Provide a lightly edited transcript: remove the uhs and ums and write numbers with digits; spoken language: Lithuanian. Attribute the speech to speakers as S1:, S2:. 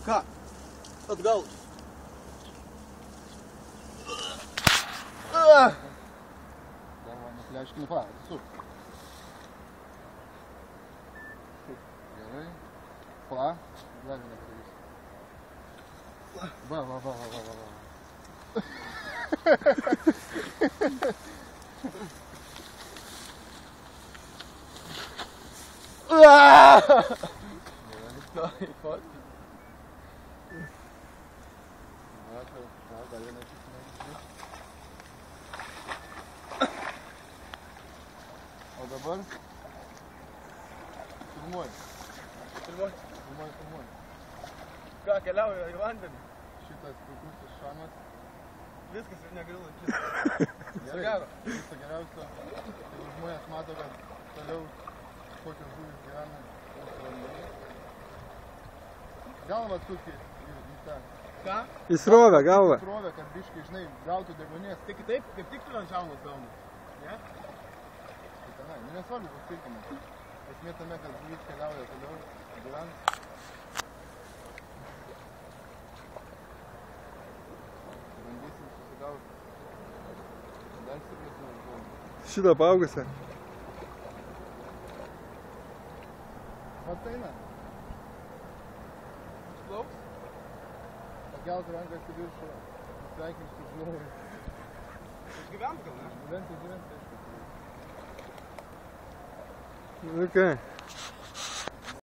S1: Ką? Atgal.
S2: Dar man nupleiškini, atsisuk. Gerai. Dar nepadarys. Va. O dabar filmuoju.
S1: Ką, keliauja į vandenį?
S2: Šitas puikusis šamas.
S1: Viskas ir negaliu lankyti.
S2: Viso gero. Viso geriausio. Tai žmonės mato, kad toliau kokios žuvys gyvena mūsų vandenį. Galvą sukti į tą.
S1: Ką?
S3: Į srovę, galvą.
S2: Į srovę, kad biškai, žinai, gautų degonės.
S1: Tai kitaip, kaip tik tu ant žiaunos gauni. Ne?
S2: Tai tenai, nesvarbu paskirtimas. Esmė tame, kad žuvys keliauja toliau, gyvens. Bandysim susigauti. Dar stipresnį žuvį.
S3: Šitą paaugusią.
S2: Pats eina.
S1: Plauks?
S2: Pakelt rankas į viršų. Sveikinti su žuvį.
S1: Išgyvent gal, ne?
S2: Gyventi, aišku.
S3: Okay.